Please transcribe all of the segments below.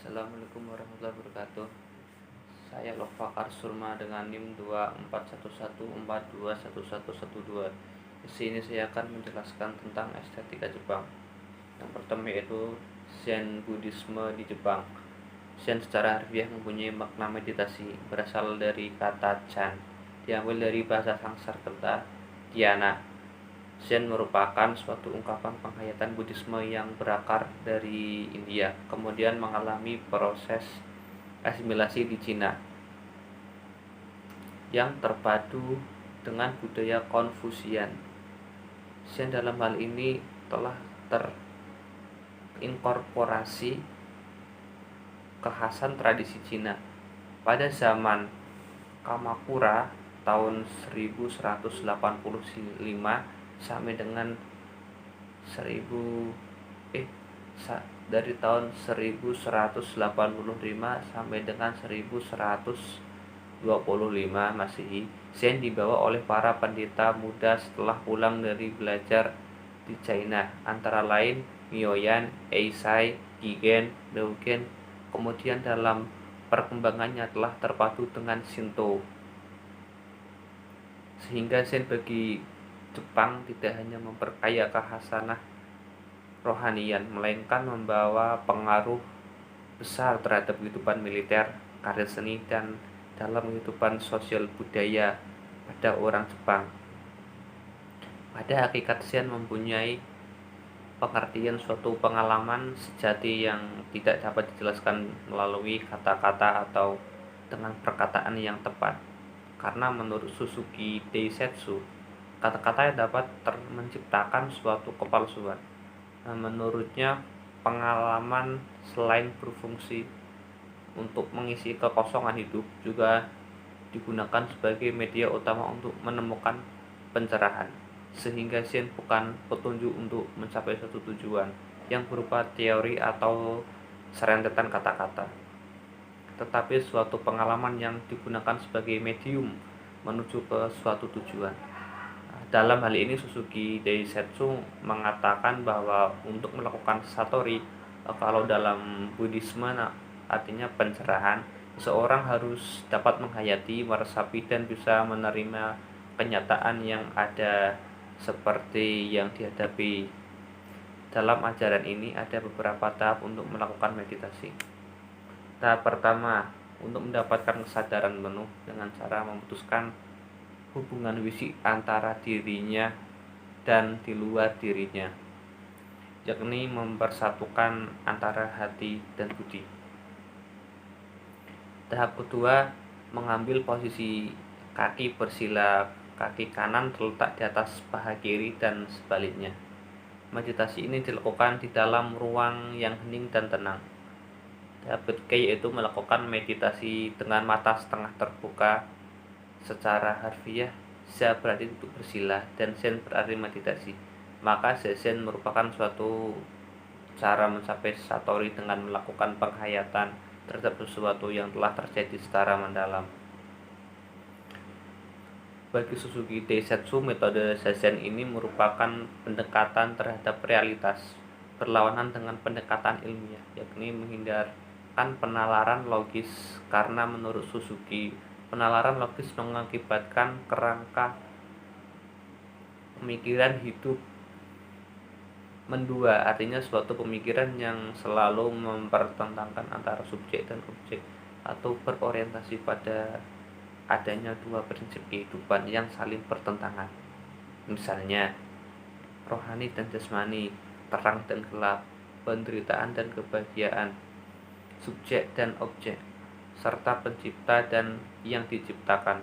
Assalamualaikum warahmatullahi wabarakatuh. Saya Lovakar Surma dengan NIM 2411421112. Di sini saya akan menjelaskan tentang estetika Jepang. Yang pertama yaitu Zen Buddhisme di Jepang. Zen secara harfiah mempunyai makna meditasi, berasal dari kata Chan, diambil dari bahasa Sanskerta dhyana. Zen merupakan suatu ungkapan penghayatan Buddhisme yang berakar dari India, kemudian mengalami proses asimilasi di Cina yang terpadu dengan budaya Konfusian. Zen dalam hal ini telah terinkorporasi kekhasan tradisi Cina. Pada zaman Kamakura tahun 1185 sampai dengan dari tahun 1185 sampai dengan 1125 Masehi, Zen dibawa oleh para pendeta muda setelah pulang dari belajar di China, antara lain Mioyan, Eisai, Gigen, Dogen. Kemudian dalam perkembangannya telah terpadu dengan Shinto, sehingga Zen bagi Jepang tidak hanya memperkaya khasanah rohanian, melainkan membawa pengaruh besar terhadap kehidupan militer, karir seni, dan dalam kehidupan sosial budaya pada orang Jepang. Pada hakikat Zen mempunyai pengertian suatu pengalaman sejati yang tidak dapat dijelaskan melalui kata-kata atau dengan perkataan yang tepat. Karena menurut Suzuki Daisetsu, kata-kata yang dapat menciptakan suatu kepalsuan. Menurutnya, pengalaman selain berfungsi untuk mengisi kekosongan hidup, juga digunakan sebagai media utama untuk menemukan pencerahan. Sehingga Zen bukan petunjuk untuk mencapai suatu tujuan yang berupa teori atau serentetan kata-kata, tetapi suatu pengalaman yang digunakan sebagai medium menuju ke suatu tujuan. Dalam hal ini Suzuki Daisetsu mengatakan bahwa untuk melakukan satori, kalau dalam Buddhisme artinya pencerahan, seorang harus dapat menghayati, meresapi, dan bisa menerima kenyataan yang ada seperti yang dihadapi. Dalam ajaran ini ada beberapa tahap untuk melakukan meditasi. Tahap pertama, untuk mendapatkan kesadaran penuh dengan cara memutuskan hubungan fisik antara dirinya dan di luar dirinya, yakni mempersatukan antara hati dan budi. Tahap kedua, mengambil posisi kaki bersila, kaki kanan terletak di atas paha kiri dan sebaliknya. Meditasi ini dilakukan di dalam ruang yang hening dan tenang. Tahap ketiga yaitu melakukan meditasi dengan mata setengah terbuka. Secara harfiah, Za berarti untuk bersila dan Zen berarti meditasi. Maka Zazen merupakan suatu cara mencapai satori dengan melakukan penghayatan terhadap sesuatu yang telah terjadi secara mendalam. Bagi Suzuki Daisetsu, metode Zazen ini merupakan pendekatan terhadap realitas, berlawanan dengan pendekatan ilmiah, yakni menghindarkan penalaran logis, karena menurut Suzuki, penalaran logis mengakibatkan kerangka pemikiran hidup mendua, artinya suatu pemikiran yang selalu mempertentangkan antara subjek dan objek, atau berorientasi pada adanya dua prinsip kehidupan yang saling bertentangan. Misalnya, rohani dan jasmani, terang dan gelap, penderitaan dan kebahagiaan, subjek dan objek, serta pencipta dan yang diciptakan.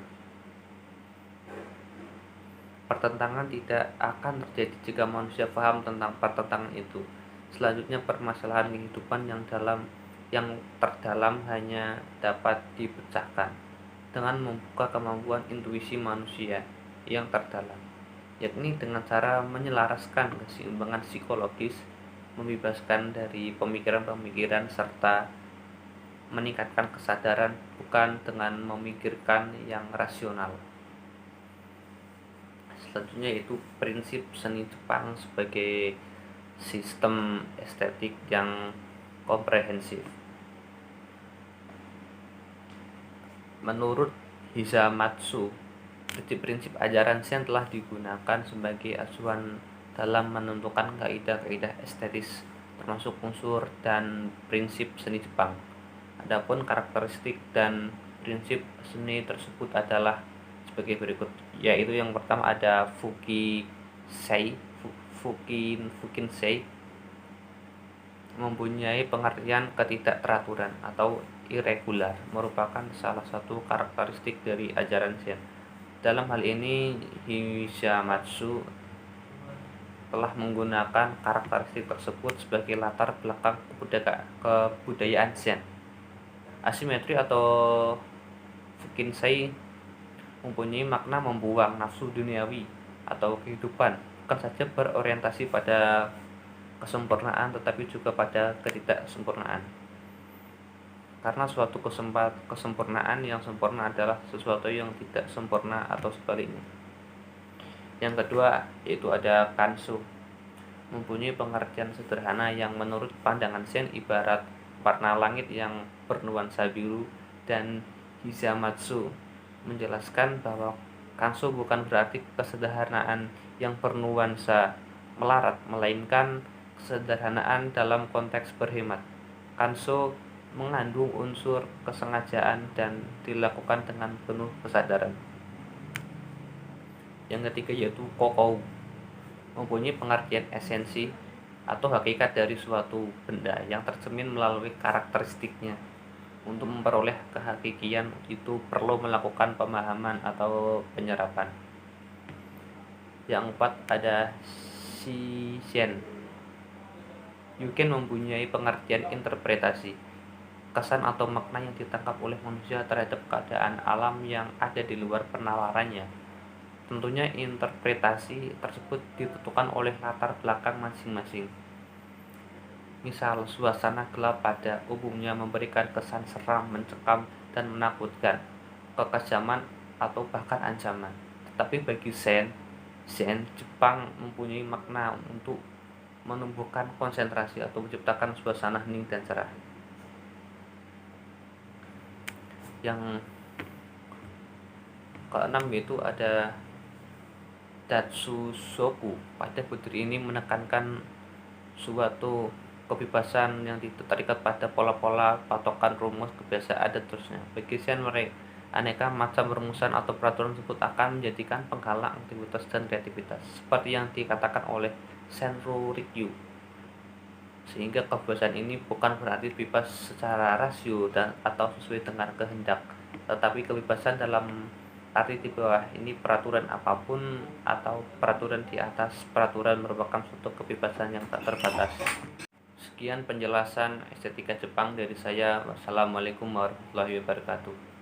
Pertentangan tidak akan terjadi jika manusia paham tentang pertentangan itu. Selanjutnya, permasalahan kehidupan yang terdalam hanya dapat dipecahkan dengan membuka kemampuan intuisi manusia yang terdalam, yakni dengan cara menyelaraskan keseimbangan psikologis, membebaskan dari pemikiran-pemikiran, serta meningkatkan kesadaran, bukan dengan memikirkan yang rasional. Selanjutnya itu prinsip seni Jepang sebagai sistem estetik yang komprehensif. Menurut Hisamatsu, prinsip-prinsip ajaran Zen telah digunakan sebagai acuan dalam menentukan kaidah-kaidah estetis, termasuk unsur dan prinsip seni Jepang. Adapun karakteristik dan prinsip seni tersebut adalah sebagai berikut, yaitu yang pertama ada Fukinsei, mempunyai pengertian ketidakteraturan atau irregular, merupakan salah satu karakteristik dari ajaran Zen. Dalam hal ini, Hisamatsu telah menggunakan karakteristik tersebut sebagai latar belakang kebudayaan Zen. Asimetri atau Fukinsei mempunyai makna membuang nafsu duniawi atau kehidupan, bukan saja berorientasi pada kesempurnaan tetapi juga pada ketidaksempurnaan. Karena suatu kesempurnaan yang sempurna adalah sesuatu yang tidak sempurna atau sebaliknya. Yang kedua yaitu ada Kanso, mempunyai pengertian sederhana yang menurut pandangan Zen ibarat warna langit yang bernuansa biru, dan Hisamatsu menjelaskan bahwa Kanso bukan berarti kesederhanaan yang bernuansa melarat, melainkan kesederhanaan dalam konteks berhemat. Kanso mengandung unsur kesengajaan dan dilakukan dengan penuh kesadaran. Yang ketiga yaitu Kokou, mempunyai pengertian esensi atau hakikat dari suatu benda yang tercermin melalui karakteristiknya. Untuk memperoleh kehakikian itu perlu melakukan pemahaman atau penyerapan. Yang keempat ada Shizen. Yuken mempunyai pengertian interpretasi, kesan atau makna yang ditangkap oleh manusia terhadap keadaan alam yang ada di luar penalarannya. Tentunya interpretasi tersebut ditentukan oleh latar belakang masing-masing. Misal, suasana gelap pada umumnya memberikan kesan seram, mencekam, dan menakutkan, kekejaman, atau bahkan ancaman. Tetapi bagi Zen Jepang mempunyai makna untuk menumbuhkan konsentrasi atau menciptakan suasana hening dan cerah. Yang keenam yaitu ada Datsusoku. Pada butir ini menekankan suatu kebebasan yang tidak terikat pada pola-pola, patokan, rumus, kebiasaan, dan seterusnya. Bagi Zen, aneka macam rumusan atau peraturan tersebut akan menjadikan penghalang aktivitas dan kreativitas, seperti yang dikatakan oleh Senro Rikyu. Sehingga kebebasan ini bukan berarti bebas secara rasio atau sesuai dengan kehendak, tetapi kebebasan dalam arti di bawah ini peraturan apapun atau peraturan di atas peraturan merupakan suatu kebebasan yang tak terbatas. Sekian penjelasan estetika Jepang dari saya. Wassalamualaikum warahmatullahi wabarakatuh.